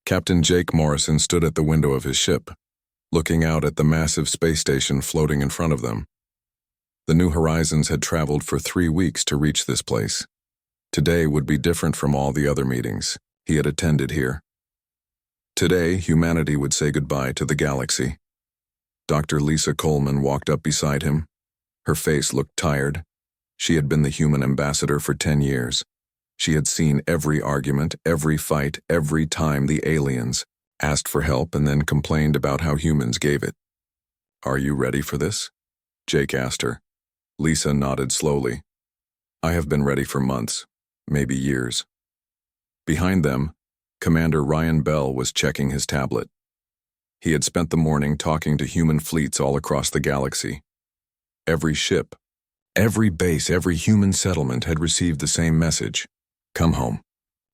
Captain Jake Morrison stood at the window of his ship, looking out at the massive space station floating in front of them. The New Horizons had traveled for 3 weeks to reach this place. Today would be different from all the other meetings he had attended here. Today, humanity would say goodbye to the galaxy. Dr. Lisa Coleman walked up beside him. Her face looked tired. She had been the human ambassador for 10 years. She had seen every argument, every fight, every time the aliens asked for help and then complained about how humans gave it. "Are you ready for this?" Jake asked her. Lisa nodded slowly. "I have been ready for months, maybe years." Behind them, Commander Ryan Bell was checking his tablet. He had spent the morning talking to human fleets all across the galaxy. Every ship, every base, every human settlement had received the same message. Come home.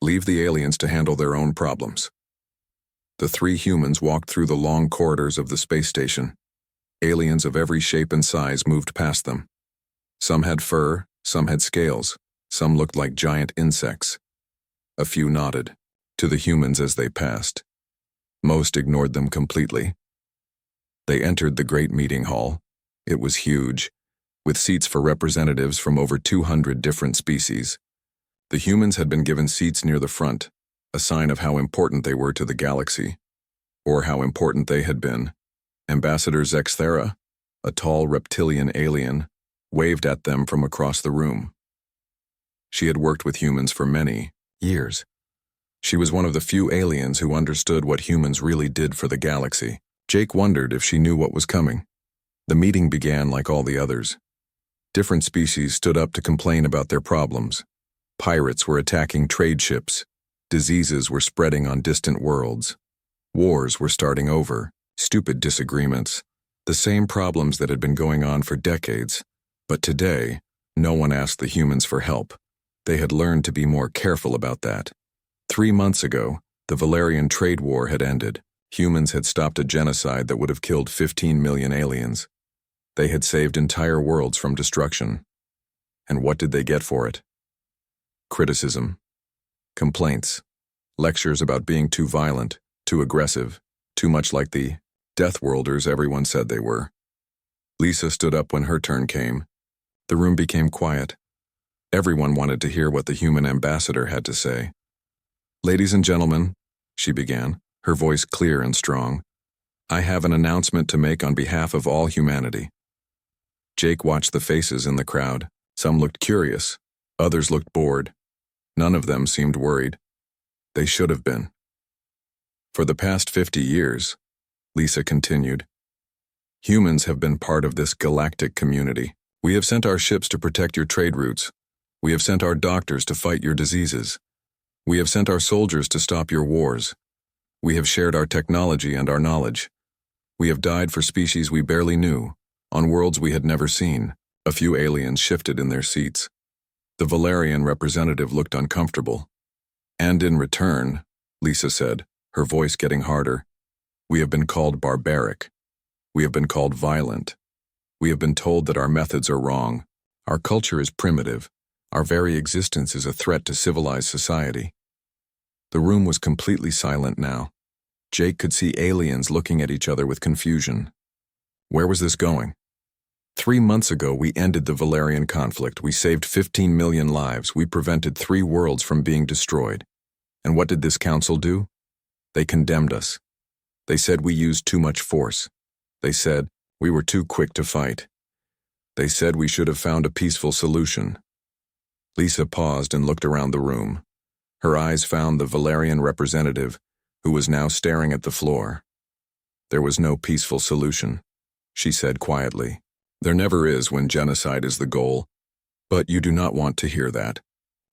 Leave the aliens to handle their own problems. The 3 humans walked through the long corridors of the space station. Aliens of every shape and size moved past them. Some had fur, some had scales, some looked like giant insects. A few nodded to the humans as they passed. Most ignored them completely. They entered the great meeting hall. It was huge, with seats for representatives from over 200 different species. The humans had been given seats near the front, a sign of how important they were to the galaxy, or how important they had been. Ambassador Zexthera, a tall reptilian alien, waved at them from across the room. She had worked with humans for many years. She was one of the few aliens who understood what humans really did for the galaxy. Jake wondered if she knew what was coming. The meeting began like all the others. Different species stood up to complain about their problems. Pirates were attacking trade ships. Diseases were spreading on distant worlds. Wars were starting over. Stupid disagreements. The same problems that had been going on for decades. But today, no one asked the humans for help. They had learned to be more careful about that. 3 months ago, the Valerian trade war had ended. Humans had stopped a genocide that would have killed 15 million aliens. They had saved entire worlds from destruction. And what did they get for it? Criticism. Complaints. Lectures about being too violent, too aggressive, too much like the Deathworlders everyone said they were. Lisa stood up when her turn came. The room became quiet. Everyone wanted to hear what the human ambassador had to say. "Ladies and gentlemen," she began, her voice clear and strong, "I have an announcement to make on behalf of all humanity." Jake watched the faces in the crowd. Some looked curious. Others looked bored. None of them seemed worried. They should have been. "For the past 50 years," Lisa continued, "humans have been part of this galactic community. We have sent our ships to protect your trade routes. We have sent our doctors to fight your diseases. We have sent our soldiers to stop your wars. We have shared our technology and our knowledge. We have died for species we barely knew, on worlds we had never seen." A few aliens shifted in their seats. The Valerian representative looked uncomfortable. "And in return," Lisa said, her voice getting harder, "we have been called barbaric. We have been called violent. We have been told that our methods are wrong. Our culture is primitive. Our very existence is a threat to civilized society." The room was completely silent now. Jake could see aliens looking at each other with confusion. Where was this going? 3 months ago, we ended the Valerian conflict. We saved 15 million lives. We prevented 3 worlds from being destroyed. And what did this council do? They condemned us. They said we used too much force. They said we were too quick to fight. They said we should have found a peaceful solution. Lisa paused and looked around the room. Her eyes found the Valerian representative, who was now staring at the floor. "There was no peaceful solution," she said quietly. "There never is when genocide is the goal. But you do not want to hear that.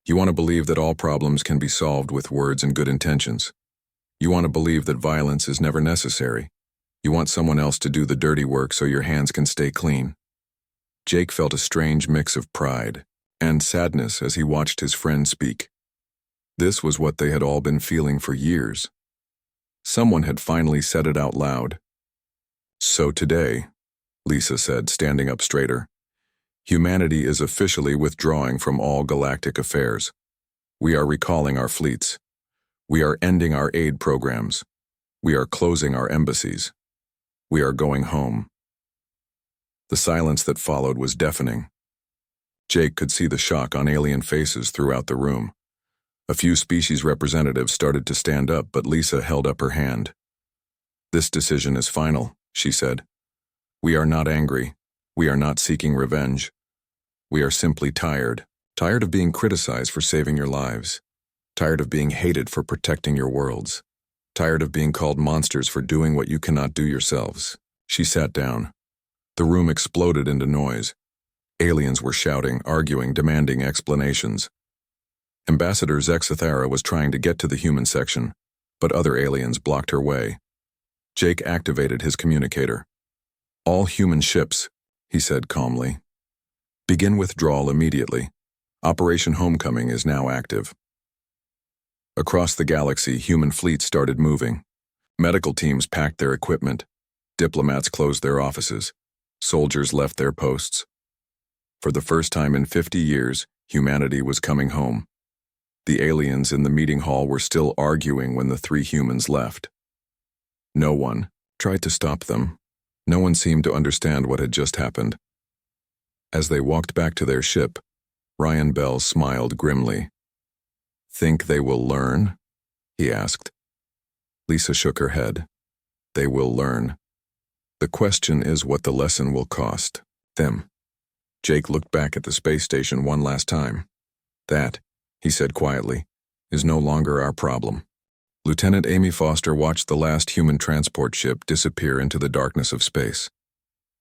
You want to believe that all problems can be solved with words and good intentions. You want to believe that violence is never necessary. You want someone else to do the dirty work so your hands can stay clean." Jake felt a strange mix of pride and sadness as he watched his friend speak. This was what they had all been feeling for years. Someone had finally said it out loud. "So today," Lisa said, standing up straighter, "humanity is officially withdrawing from all galactic affairs. We are recalling our fleets. We are ending our aid programs. We are closing our embassies. We are going home. The silence that followed was deafening. Jake could see the shock on alien faces throughout the room. A few species representatives started to stand up, but Lisa held up her hand. "This decision is final," she said. "We are not angry. We are not seeking revenge. We are simply tired. Tired of being criticized for saving your lives. Tired of being hated for protecting your worlds. Tired of being called monsters for doing what you cannot do yourselves." She sat down. The room exploded into noise. Aliens were shouting, arguing, demanding explanations. Ambassador Zexathara was trying to get to the human section, but other aliens blocked her way. Jake activated his communicator. "All human ships," he said calmly. "Begin withdrawal immediately. Operation Homecoming is now active." Across the galaxy, human fleets started moving. Medical teams packed their equipment. Diplomats closed their offices. Soldiers left their posts. For the first time in 50 years, humanity was coming home. The aliens in the meeting hall were still arguing when the three humans left. No one tried to stop them. No one seemed to understand what had just happened. As they walked back to their ship, Ryan Bell smiled grimly. "Think they will learn?" he asked. Lisa shook her head. "They will learn. The question is what the lesson will cost them." Jake looked back at the space station one last time. "That," he said quietly, "is no longer our problem." Lieutenant Amy Foster watched the last human transport ship disappear into the darkness of space.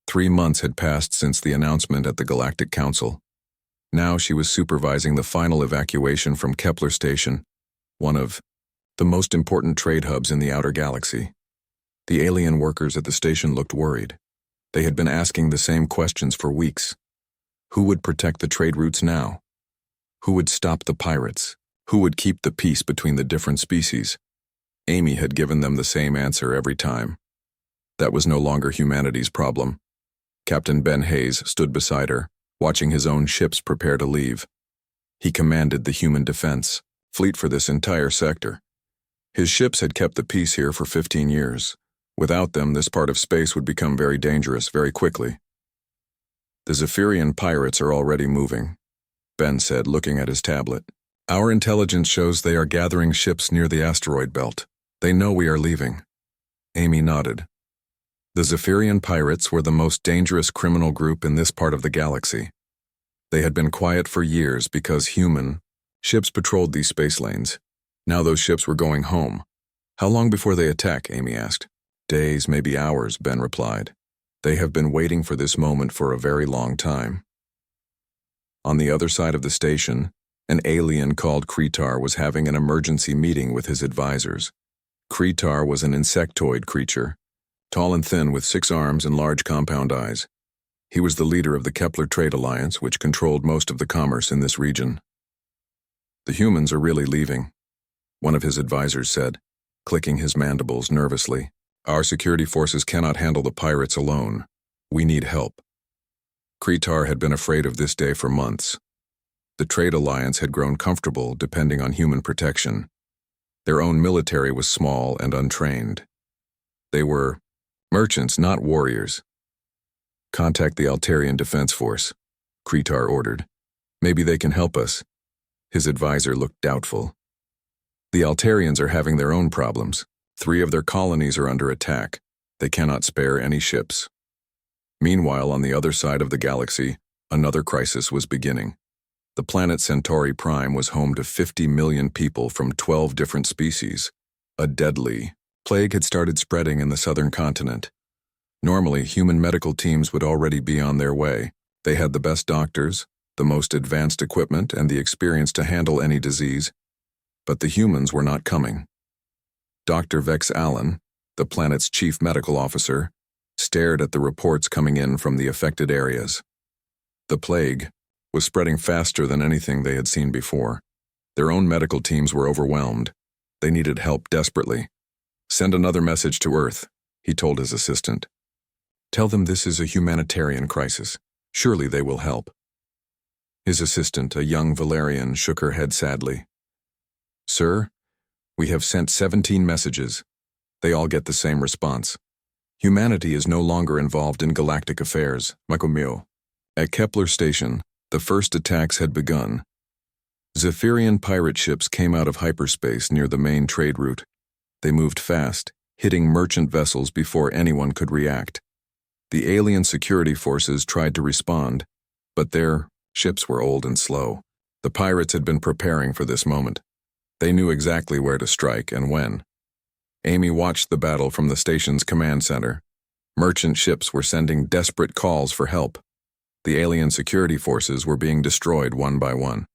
3 months had passed since the announcement at the Galactic Council. Now she was supervising the final evacuation from Kepler Station, one of the most important trade hubs in the outer galaxy. The alien workers at the station looked worried. They had been asking the same questions for weeks. Who would protect the trade routes now? Who would stop the pirates? Who would keep the peace between the different species? Amy had given them the same answer every time. That was no longer humanity's problem. Captain Ben Hayes stood beside her, watching his own ships prepare to leave. He commanded the human defense fleet for this entire sector. His ships had kept the peace here for 15 years. Without them, this part of space would become very dangerous very quickly. "The Zephyrian pirates are already moving," Ben said, looking at his tablet. "Our intelligence shows they are gathering ships near the asteroid belt. They know we are leaving." Amy nodded. The Zephyrian pirates were the most dangerous criminal group in this part of the galaxy. They had been quiet for years because human ships patrolled these space lanes. Now those ships were going home. "How long before they attack?" Amy asked. "Days, maybe hours," Ben replied. "They have been waiting for this moment for a very long time." On the other side of the station, an alien called Kretar was having an emergency meeting with his advisors. Kretar was an insectoid creature, tall and thin with 6 arms and large compound eyes. He was the leader of the Kepler Trade Alliance, which controlled most of the commerce in this region. "The humans are really leaving," one of his advisors said, clicking his mandibles nervously. "Our security forces cannot handle the pirates alone. We need help." Kretar had been afraid of this day for months. The Trade Alliance had grown comfortable depending on human protection. Their own military was small and untrained. They were merchants, not warriors. "Contact the Altarian Defense Force," Kretar ordered. "Maybe they can help us." His advisor looked doubtful. "The Altarians are having their own problems. 3 of their colonies are under attack. They cannot spare any ships." Meanwhile, on the other side of the galaxy, another crisis was beginning. The planet Centauri Prime was home to 50 million people from 12 different species. A deadly plague had started spreading in the southern continent. Normally, human medical teams would already be on their way. They had the best doctors, the most advanced equipment, and the experience to handle any disease. But the humans were not coming. Dr. Vex Allen, the planet's chief medical officer, stared at the reports coming in from the affected areas. The plague was spreading faster than anything they had seen before. Their own medical teams were overwhelmed. They needed help desperately. "Send another message to Earth," he told his assistant. "Tell them this is a humanitarian crisis. Surely they will help." His assistant, a young Valerian, shook her head sadly. "Sir, We have sent 17 messages. They all get the same response. Humanity is no longer involved in galactic affairs. Makomio. At Kepler Station, the first attacks had begun. Zephyrian pirate ships came out of hyperspace near the main trade route. They moved fast, hitting merchant vessels before anyone could react. The alien security forces tried to respond, but their ships were old and slow. The pirates had been preparing for this moment. They knew exactly where to strike and when. Amy watched the battle from the station's command center. Merchant ships were sending desperate calls for help. The alien security forces were being destroyed one by one.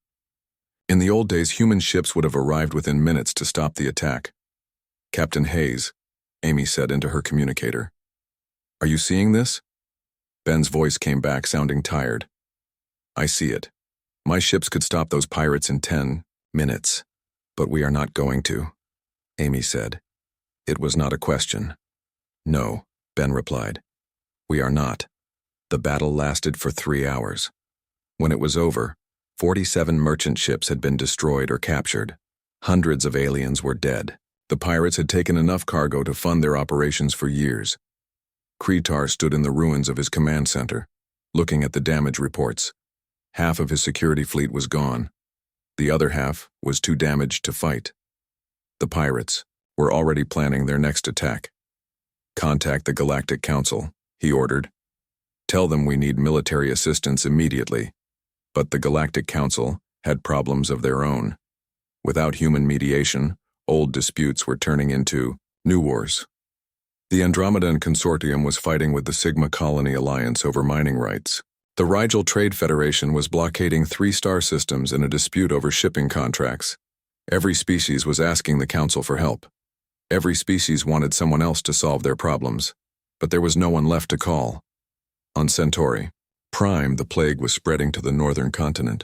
In the old days, human ships would have arrived within minutes to stop the attack. Captain Hayes, Amy said into her communicator. Are you seeing this? Ben's voice came back, sounding tired. I see it. My ships could stop those pirates in 10 minutes, but we are not going to, Amy said. It was not a question. No, Ben replied. We are not. The battle lasted for 3 hours. When it was over, 47 merchant ships had been destroyed or captured. Hundreds of aliens were dead. The pirates had taken enough cargo to fund their operations for years. Kretar stood in the ruins of his command center, looking at the damage reports. Half of his security fleet was gone. The other half was too damaged to fight. The pirates were already planning their next attack. Contact the Galactic Council, he ordered. Tell them we need military assistance immediately. But the Galactic Council had problems of their own. Without human mediation, old disputes were turning into new wars. The Andromedan Consortium was fighting with the Sigma Colony Alliance over mining rights. The Rigel Trade Federation was blockading 3 star systems in a dispute over shipping contracts. Every species was asking the Council for help. Every species wanted someone else to solve their problems, but there was no one left to call. On Centauri Prime, the plague was spreading to the northern continent.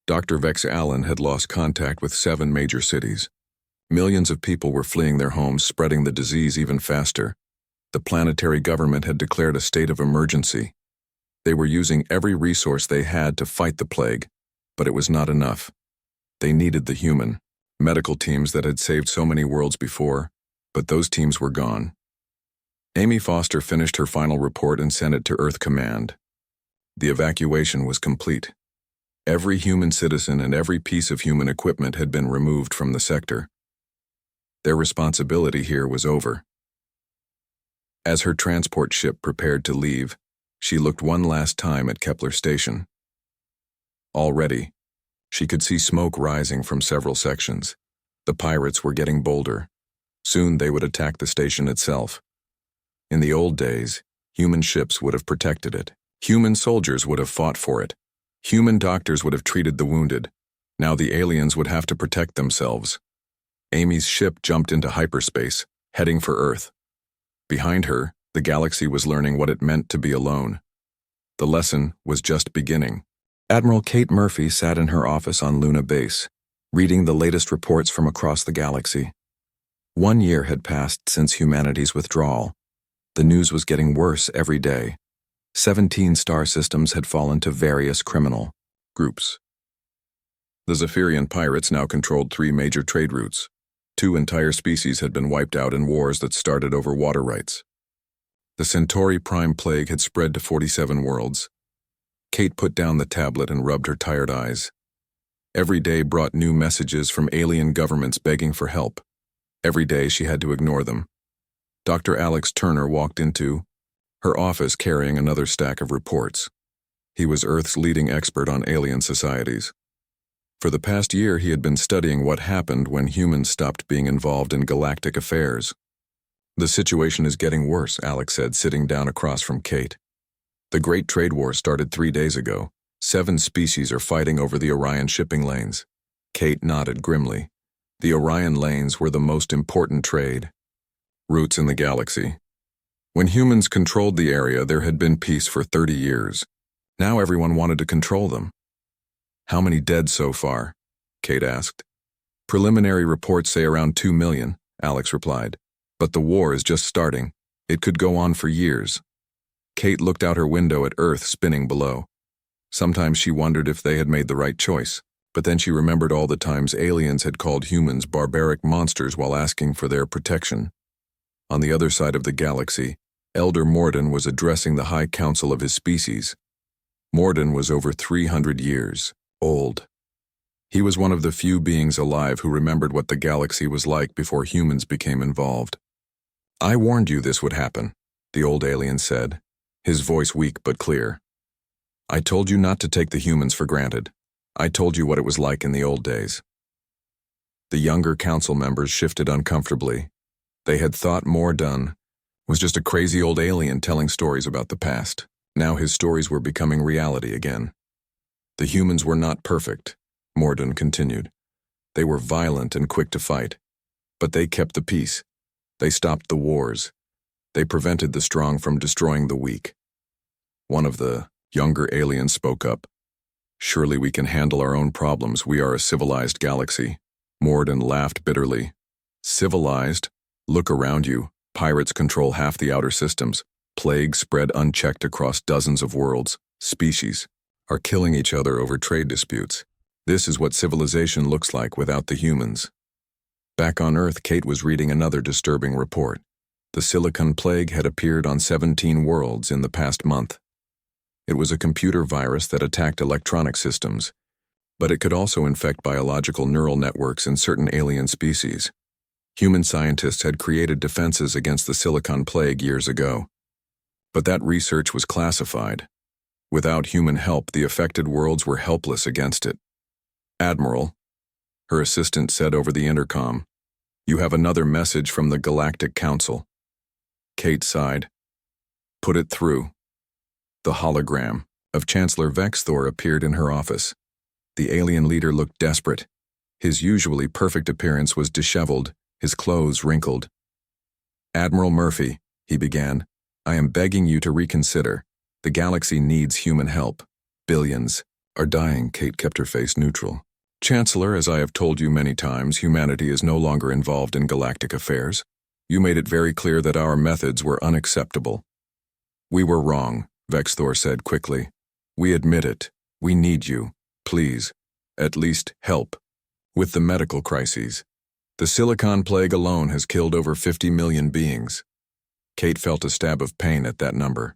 Dr. Vex Allen had lost contact with 7 major cities. Millions of people were fleeing their homes, spreading the disease even faster. The planetary government had declared a state of emergency. They were using every resource they had to fight the plague, but it was not enough. They needed the human, medical teams that had saved so many worlds before, but those teams were gone. Amy Foster finished her final report and sent it to Earth Command. The evacuation was complete. Every human citizen and every piece of human equipment had been removed from the sector. Their responsibility here was over. As her transport ship prepared to leave, she looked one last time at Kepler Station. Already, she could see smoke rising from several sections. The pirates were getting bolder. Soon they would attack the station itself. In the old days, human ships would have protected it. Human soldiers would have fought for it. Human doctors would have treated the wounded. Now the aliens would have to protect themselves. Amy's ship jumped into hyperspace, heading for Earth. Behind her, the galaxy was learning what it meant to be alone. The lesson was just beginning. Admiral Kate Murphy sat in her office on Luna Base, reading the latest reports from across the galaxy. 1 year had passed since humanity's withdrawal. The news was getting worse every day. 17 star systems had fallen to various criminal groups. The Zephyrian pirates now controlled 3 major trade routes. 2 entire species had been wiped out in wars that started over water rights. The Centauri Prime plague had spread to 47 worlds. Kate put down the tablet and rubbed her tired eyes. Every day brought new messages from alien governments begging for help. Every day she had to ignore them. Dr. Alex Turner walked into her office carrying another stack of reports. He was Earth's leading expert on alien societies. For the past year, he had been studying what happened when humans stopped being involved in galactic affairs. The situation is getting worse, Alex said, sitting down across from Kate. The Great Trade War started 3 days ago. 7 species are fighting over the Orion shipping lanes. Kate nodded grimly. The Orion lanes were the most important trade routes in the galaxy. When humans controlled the area, there had been peace for 30 years. Now everyone wanted to control them. How many dead so far? Kate asked. Preliminary reports say around 2 million, Alex replied. But the war is just starting. It could go on for years. Kate looked out her window at Earth spinning below. Sometimes she wondered if they had made the right choice. But then she remembered all the times aliens had called humans barbaric monsters while asking for their protection. On the other side of the galaxy, Elder Morden was addressing the High Council of his species. Morden was over 300 years old. He was one of the few beings alive who remembered what the galaxy was like before humans became involved. "I warned you this would happen," the old alien said, his voice weak but clear. "I told you not to take the humans for granted. I told you what it was like in the old days." The younger council members shifted uncomfortably. They had thought Morden was just a crazy old alien telling stories about the past. Now his stories were becoming reality again. "The humans were not perfect," Morden continued. "They were violent and quick to fight. But they kept the peace. They stopped the wars. They prevented the strong from destroying the weak." One of the younger aliens spoke up. "Surely we can handle our own problems. We are a civilized galaxy." Morden laughed bitterly. "Civilized? Look around you. Pirates control half the outer systems. Plagues spread unchecked across dozens of worlds. Species are killing each other over trade disputes. This is what civilization looks like without the humans." Back on Earth, Kate was reading another disturbing report. The Silicon Plague had appeared on 17 worlds in the past month. It was a computer virus that attacked electronic systems, but it could also infect biological neural networks in certain alien species. Human scientists had created defenses against the Silicon Plague years ago. But that research was classified. Without human help, the affected worlds were helpless against it. "Admiral," her assistant said over the intercom, "you have another message from the Galactic Council." Kate sighed. "Put it through." The hologram of Chancellor Vexthor appeared in her office. The alien leader looked desperate. His usually perfect appearance was disheveled, his clothes wrinkled. "Admiral Murphy," he began, "I am begging you to reconsider. The galaxy needs human help. Billions are dying." Kate kept her face neutral. "Chancellor, as I have told you many times, humanity is no longer involved in galactic affairs. You made it very clear that our methods were unacceptable." "We were wrong," Vexthor said quickly. "We admit it. We need you. Please, at least help with the medical crises. The Silicon Plague alone has killed over 50 million beings." Kate felt a stab of pain at that number.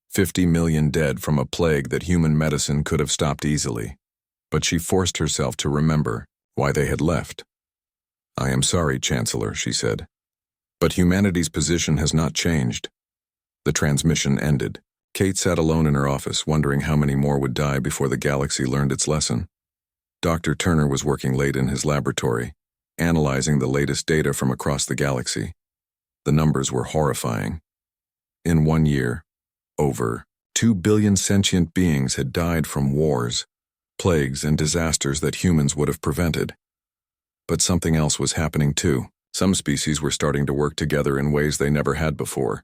50 million dead from a plague that human medicine could have stopped easily. But she forced herself to remember why they had left. "I am sorry, Chancellor," she said. "But humanity's position has not changed." The transmission ended. Kate sat alone in her office, wondering how many more would die before the galaxy learned its lesson. Dr. Turner was working late in his laboratory, analyzing the latest data from across the galaxy. The numbers were horrifying. In 1 year, over 2 billion sentient beings had died from wars, plagues, and disasters that humans would have prevented. But something else was happening too. Some species were starting to work together in ways they never had before.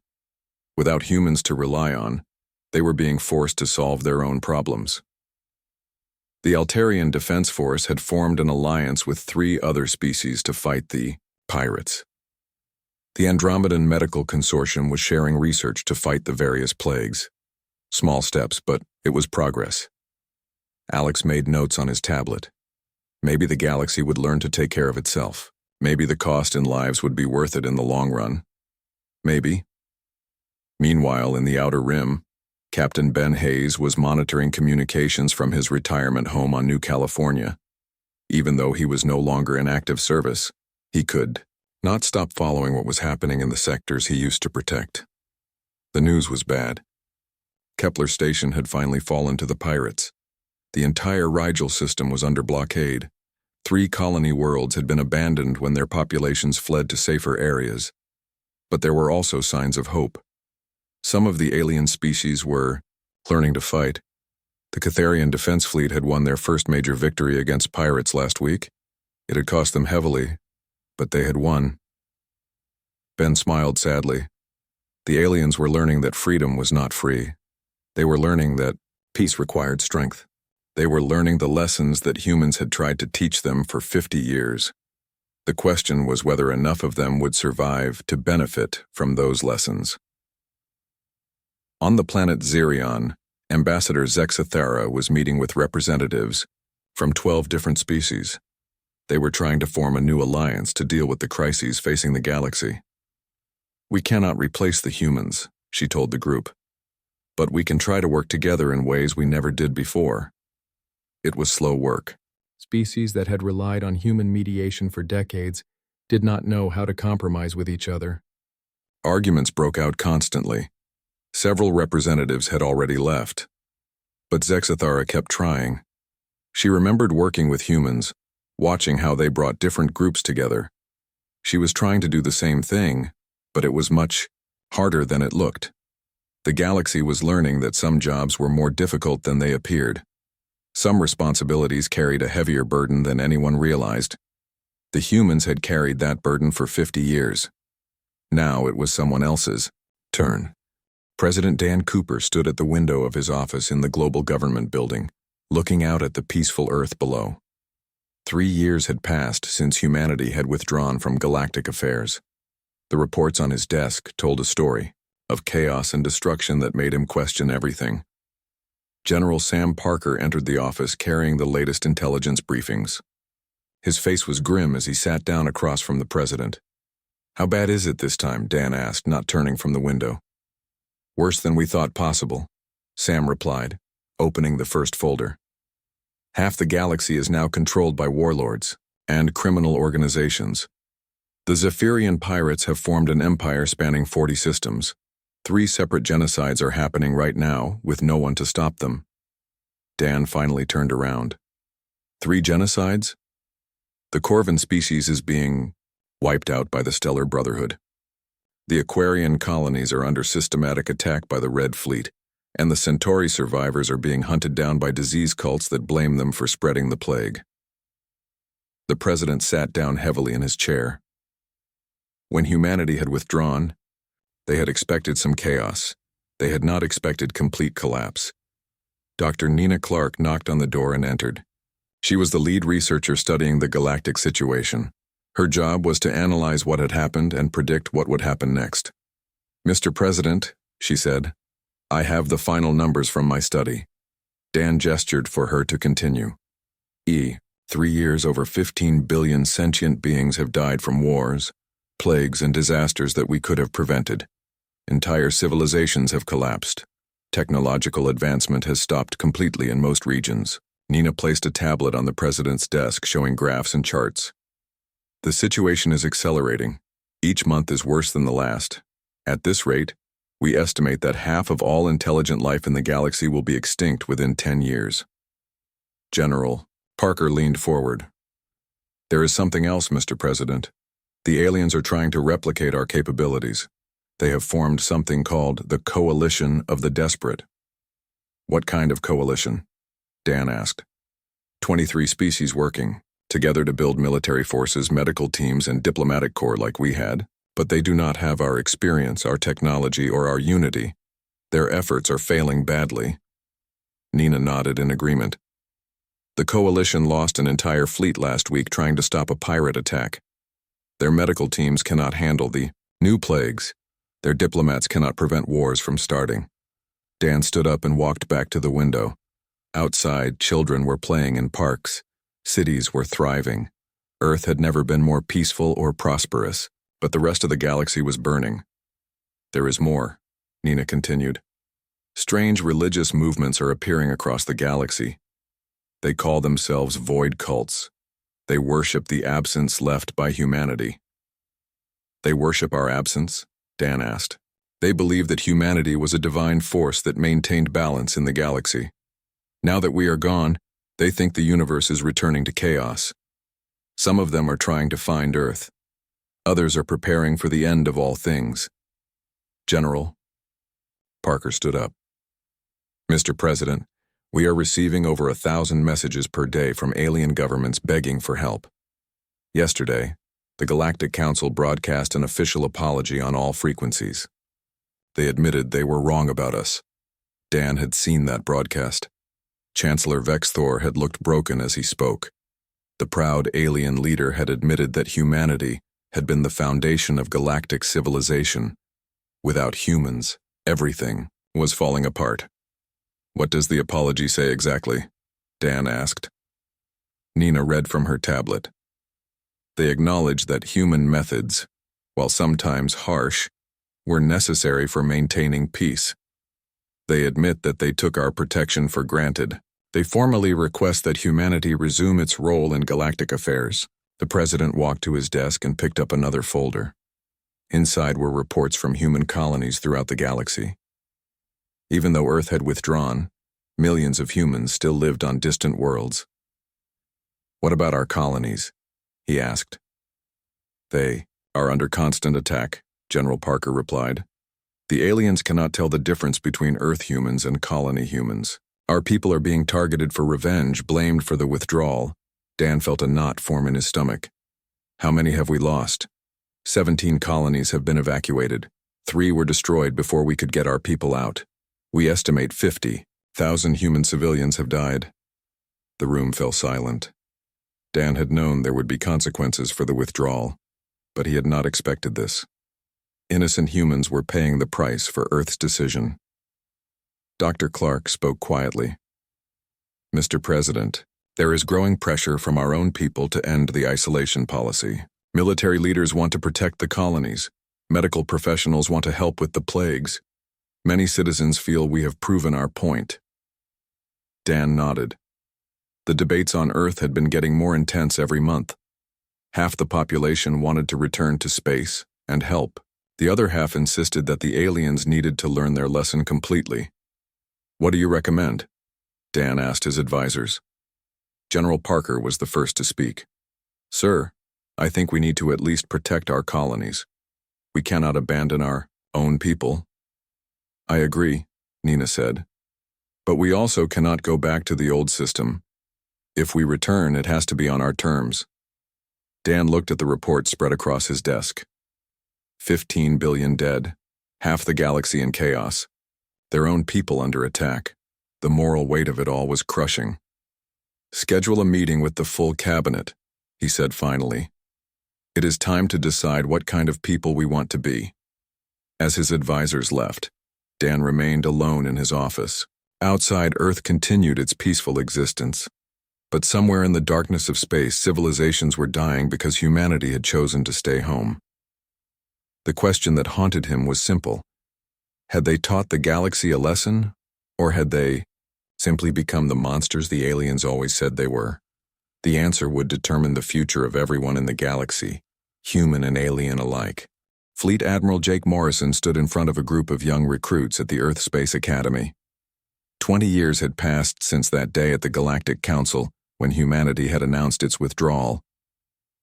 Without humans to rely on, they were being forced to solve their own problems. The Altarian Defense Force had formed an alliance with 3 other species to fight the pirates. The Andromedan Medical Consortium was sharing research to fight the various plagues. Small steps, but it was progress. Alex made notes on his tablet. Maybe the galaxy would learn to take care of itself. Maybe the cost in lives would be worth it in the long run. Maybe. Meanwhile, in the Outer Rim, Captain Ben Hayes was monitoring communications from his retirement home on New California. Even though he was no longer in active service, he could not stop following what was happening in the sectors he used to protect. The news was bad. Kepler Station had finally fallen to the pirates. The entire Rigel system was under blockade. 3 colony worlds had been abandoned when their populations fled to safer areas. But there were also signs of hope. Some of the alien species were learning to fight. The Catharian Defense Fleet had won their first major victory against pirates last week. It had cost them heavily, but they had won. Ben smiled sadly. The aliens were learning that freedom was not free. They were learning that peace required strength. They were learning the lessons that humans had tried to teach them for 50 years. The question was whether enough of them would survive to benefit from those lessons. On the planet Xerion, Ambassador Zexathara was meeting with representatives from 12 different species. They were trying to form a new alliance to deal with the crises facing the galaxy. "We cannot replace the humans," she told the group, "but we can try to work together in ways we never did before." It was slow work. Species that had relied on human mediation for decades did not know how to compromise with each other. Arguments broke out constantly. Several representatives had already left. But Zexathara kept trying. She remembered working with humans, watching how they brought different groups together. She was trying to do the same thing, but it was much harder than it looked. The galaxy was learning that some jobs were more difficult than they appeared. Some responsibilities carried a heavier burden than anyone realized. The humans had carried that burden for 50 years. Now it was someone else's turn. President Dan Cooper stood at the window of his office in the Global Government Building, looking out at the peaceful Earth below. 3 years had passed since humanity had withdrawn from galactic affairs. The reports on his desk told a story of chaos and destruction that made him question everything. General Sam Parker entered the office carrying the latest intelligence briefings. His face was grim as he sat down across from the president. "How bad is it this time?" Dan asked, not turning from the window. "Worse than we thought possible," Sam replied, opening the first folder. "Half the galaxy is now controlled by warlords and criminal organizations. The Zephyrian pirates have formed an empire spanning 40 systems. 3 separate genocides are happening right now, with no one to stop them." Dan finally turned around. 3 genocides? The Corvin species is being wiped out by the Stellar Brotherhood. The Aquarian colonies are under systematic attack by the Red Fleet, and the Centauri survivors are being hunted down by disease cults that blame them for spreading the plague. The president sat down heavily in his chair. When humanity had withdrawn, they had expected some chaos. They had not expected complete collapse. Dr. Nina Clark knocked on the door and entered. She was the lead researcher studying the galactic situation. Her job was to analyze what had happened and predict what would happen next. "Mr. President," she said, "I have the final numbers from my study." Dan gestured for her to continue. 3 years, over 15 billion sentient beings have died from wars, plagues, and disasters that we could have prevented. Entire civilizations have collapsed. Technological advancement has stopped completely in most regions. Nina placed a tablet on the president's desk showing graphs and charts. "The situation is accelerating. Each month is worse than the last. At this rate, we estimate that half of all intelligent life in the galaxy will be extinct within 10 years. General Parker leaned forward. "There is something else, Mr. President. The aliens are trying to replicate our capabilities. They have formed something called the Coalition of the Desperate." "What kind of coalition?" Dan asked. 23 species working together to build military forces, medical teams, and diplomatic corps like we had, but they do not have our experience, our technology, or our unity. Their efforts are failing badly." Nina nodded in agreement. "The coalition lost an entire fleet last week trying to stop a pirate attack. Their medical teams cannot handle the new plagues. Their diplomats cannot prevent wars from starting." Dan stood up and walked back to the window. Outside, children were playing in parks. Cities were thriving. Earth had never been more peaceful or prosperous, but the rest of the galaxy was burning. "There is more," Nina continued. "Strange religious movements are appearing across the galaxy. They call themselves void cults. They worship the absence left by humanity." "They worship our absence?" Dan asked. "They believe that humanity was a divine force that maintained balance in the galaxy. Now that we are gone, they think the universe is returning to chaos. Some of them are trying to find Earth. Others are preparing for the end of all things." "General." Parker stood up. "Mr. President, we are receiving over 1,000 messages per day from alien governments begging for help. Yesterday, the Galactic Council broadcast an official apology on all frequencies. They admitted they were wrong about us." Dan had seen that broadcast. Chancellor Vex Thor had looked broken as he spoke. The proud alien leader had admitted that humanity had been the foundation of galactic civilization. Without humans, everything was falling apart. "What does the apology say exactly?" Dan asked. Nina read from her tablet. They acknowledge that human methods, while sometimes harsh, were necessary for maintaining peace. They admit that they took our protection for granted. They formally request that humanity resume its role in galactic affairs. The president walked to his desk and picked up another folder. Inside were reports from human colonies throughout the galaxy. Even though Earth had withdrawn, millions of humans still lived on distant worlds. "What about our colonies?" he asked. "They are under constant attack," General Parker replied. "The aliens cannot tell the difference between Earth humans and colony humans. Our people are being targeted for revenge, blamed for the withdrawal." Dan felt a knot form in his stomach. "How many have we lost?" 17 colonies have been evacuated. 3 were destroyed before we could get our people out. We estimate 50,000 human civilians have died. The room fell silent. Dan had known there would be consequences for the withdrawal, but he had not expected this. Innocent humans were paying the price for Earth's decision. Dr. Clark spoke quietly. "Mr. President, there is growing pressure from our own people to end the isolation policy. Military leaders want to protect the colonies. Medical professionals want to help with the plagues. Many citizens feel we have proven our point." Dan nodded. The debates on Earth had been getting more intense every month. Half the population wanted to return to space and help. The other half insisted that the aliens needed to learn their lesson completely. "What do you recommend?" Dan asked his advisors. General Parker was the first to speak. "Sir, I think we need to at least protect our colonies. We cannot abandon our own people." "I agree," Nina said. "But we also cannot go back to the old system. If we return, it has to be on our terms." Dan looked at the report spread across his desk. 15 billion dead, half the galaxy in chaos, their own people under attack. The moral weight of it all was crushing. "Schedule a meeting with the full cabinet," he said finally. "It is time to decide what kind of people we want to be." As his advisors left, Dan remained alone in his office. Outside, Earth continued its peaceful existence. But somewhere in the darkness of space, civilizations were dying because humanity had chosen to stay home. The question that haunted him was simple. Had they taught the galaxy a lesson, or had they simply become the monsters the aliens always said they were? The answer would determine the future of everyone in the galaxy, human and alien alike. Fleet Admiral Jake Morrison stood in front of a group of young recruits at the Earth Space Academy. 20 years had passed since that day at the Galactic Council when humanity had announced its withdrawal.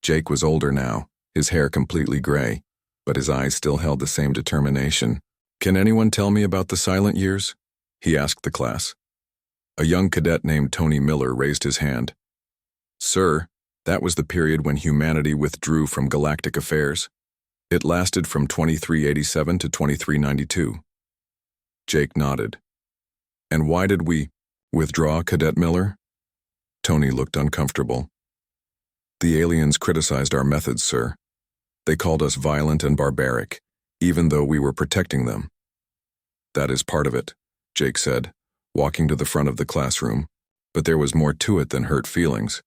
Jake was older now, his hair completely gray, but his eyes still held the same determination. "Can anyone tell me about the silent years?" he asked the class. A young cadet named Tony Miller raised his hand. "Sir, that was the period when humanity withdrew from galactic affairs. It lasted from 2387 to 2392. Jake nodded. "And why did we withdraw, Cadet Miller?" Tony looked uncomfortable. "The aliens criticized our methods, sir. They called us violent and barbaric, even though we were protecting them." "That is part of it," Jake said, walking to the front of the classroom. "But there was more to it than hurt feelings.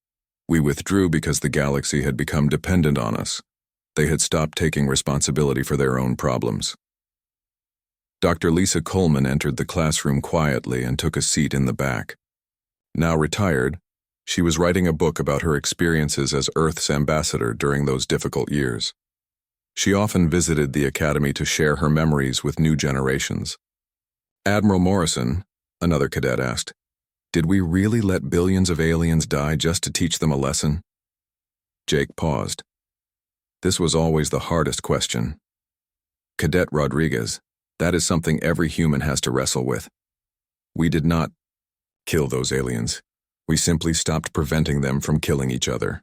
We withdrew because the galaxy had become dependent on us. They had stopped taking responsibility for their own problems." Dr. Lisa Coleman entered the classroom quietly and took a seat in the back. Now retired, she was writing a book about her experiences as Earth's ambassador during those difficult years. She often visited the academy to share her memories with new generations. "Admiral Morrison," another cadet asked, "did we really let billions of aliens die just to teach them a lesson?" Jake paused. This was always the hardest question. "Cadet Rodriguez, that is something every human has to wrestle with. We did not kill those aliens. We simply stopped preventing them from killing each other."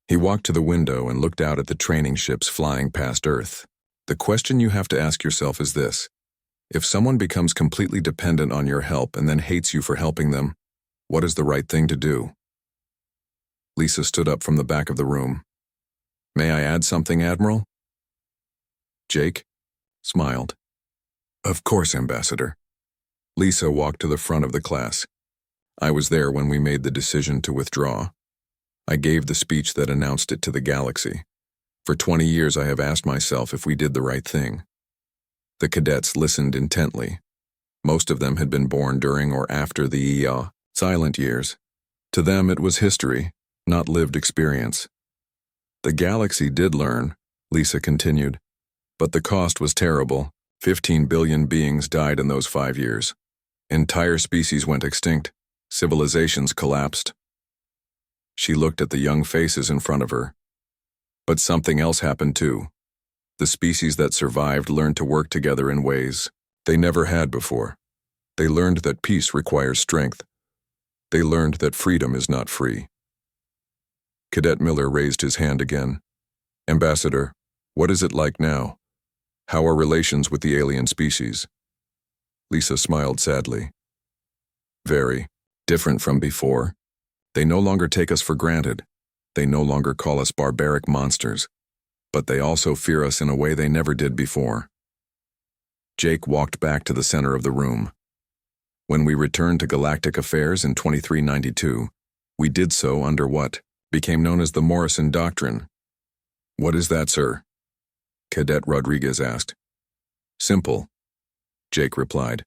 He walked to the window and looked out at the training ships flying past Earth. "The question you have to ask yourself is this. If someone becomes completely dependent on your help and then hates you for helping them, what is the right thing to do?" Lisa stood up from the back of the room. "May I add something, Admiral?" Jake smiled. "Of course, Ambassador." Lisa walked to the front of the class. I was there when we made the decision to withdraw. I gave the speech that announced it to the galaxy. For 20 years I have asked myself if we did the right thing. The cadets listened intently. Most of them had been born during or after the silent years. To them it was history, not lived experience. The galaxy did learn, Lisa continued, but the cost was terrible. 15 billion beings died in those 5 years. Entire species went extinct. Civilizations collapsed. She looked at the young faces in front of her. But something else happened too. The species that survived learned to work together in ways they never had before. They learned that peace requires strength. They learned that freedom is not free. Cadet Miller raised his hand again. Ambassador, what is it like now? How are relations with the alien species? Lisa smiled sadly. Very different from before. They no longer take us for granted. They no longer call us barbaric monsters. But they also fear us in a way they never did before. Jake walked back to the center of the room. When we returned to Galactic Affairs in 2392, we did so under what became known as the Morrison Doctrine. What is that, sir? Cadet Rodriguez asked. Simple, Jake replied.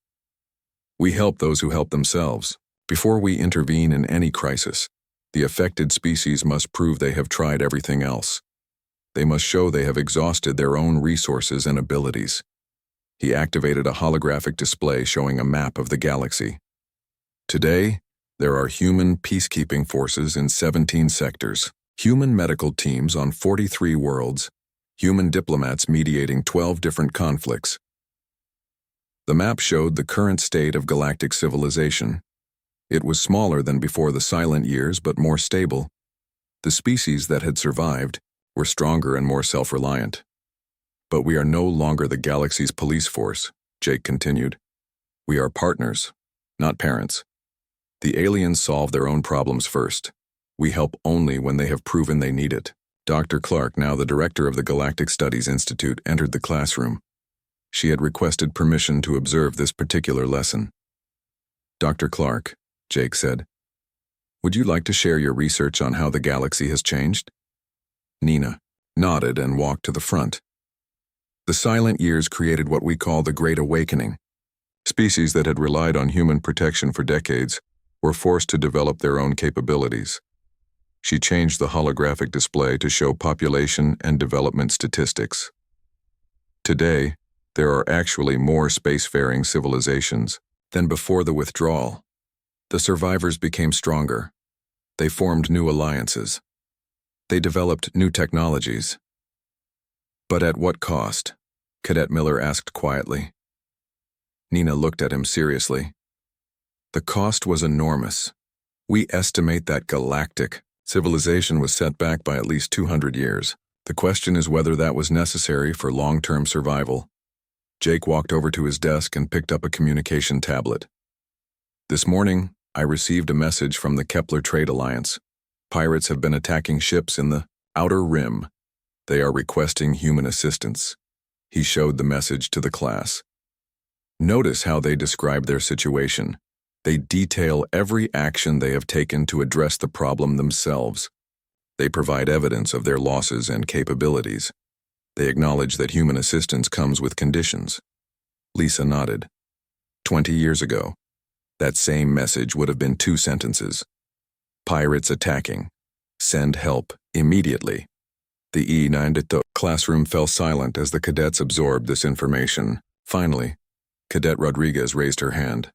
We help those who help themselves. Before we intervene in any crisis, the affected species must prove they have tried everything else. They must show they have exhausted their own resources and abilities. He activated a holographic display showing a map of the galaxy. Today, there are human peacekeeping forces in 17 sectors, human medical teams on 43 worlds, human diplomats mediating 12 different conflicts. The map showed the current state of galactic civilization. It was smaller than before the silent years, but more stable. The species that had survived were stronger and more self-reliant. But we are no longer the galaxy's police force, Jake continued. We are partners, not parents. The aliens solve their own problems first. We help only when they have proven they need it. Dr. Clark, now the director of the Galactic Studies Institute, entered the classroom. She had requested permission to observe this particular lesson. Dr. Clark, Jake said, would you like to share your research on how the galaxy has changed? Nina nodded and walked to the front. The silent years created what we call the Great Awakening. Species that had relied on human protection for decades were forced to develop their own capabilities. She changed the holographic display to show population and development statistics. Today, there are actually more spacefaring civilizations than before the withdrawal. The survivors became stronger. They formed new alliances. They developed new technologies. But at what cost? Cadet Miller asked quietly. Nina looked at him seriously. The cost was enormous. We estimate that galactic civilization was set back by at least 200 years. The question is whether that was necessary for long-term survival. Jake walked over to his desk and picked up a communication tablet. This morning, I received a message from the Kepler Trade Alliance. Pirates have been attacking ships in the Outer Rim. They are requesting human assistance. He showed the message to the class. Notice how they describe their situation. They detail every action they have taken to address the problem themselves. They provide evidence of their losses and capabilities. They acknowledge that human assistance comes with conditions. Lisa nodded. 20 years ago, that same message would have been 2 sentences. Pirates attacking. Send help immediately. The E92 classroom fell silent as the cadets absorbed this information. Finally, Cadet Rodriguez raised her hand.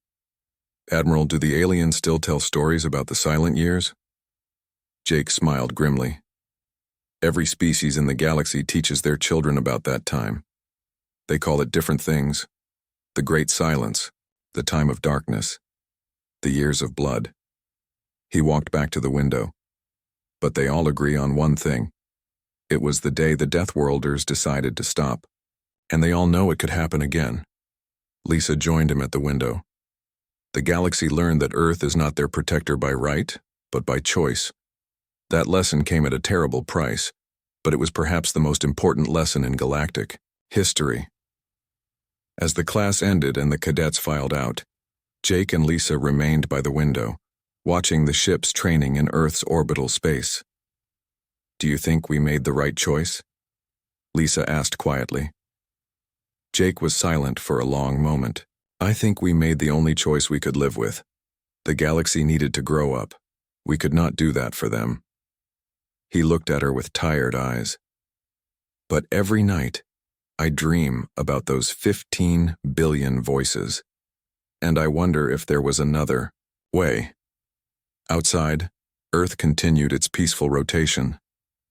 Admiral, do the aliens still tell stories about the silent years? Jake smiled grimly. Every species in the galaxy teaches their children about that time. They call it different things. The Great Silence, the time of darkness, the years of blood. He walked back to the window. But they all agree on one thing. It was the day the Deathworlders decided to stop. And they all know it could happen again. Lisa joined him at the window. The galaxy learned that Earth is not their protector by right, but by choice. That lesson came at a terrible price, but it was perhaps the most important lesson in galactic history. As the class ended and the cadets filed out, Jake and Lisa remained by the window, watching the ships training in Earth's orbital space. "Do you think we made the right choice?" Lisa asked quietly. Jake was silent for a long moment. "I think we made the only choice we could live with. The galaxy needed to grow up. We could not do that for them." He looked at her with tired eyes. "But every night, I dream about those 15 billion voices. And I wonder if there was another way." Outside, Earth continued its peaceful rotation.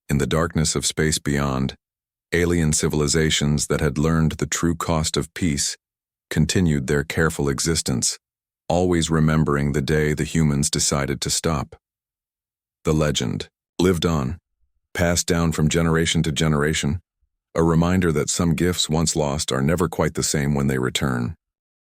In the darkness of space beyond, alien civilizations that had learned the true cost of peace continued their careful existence, always remembering the day the humans decided to stop. The legend lived on, passed down from generation to generation, a reminder that some gifts once lost are never quite the same when they return.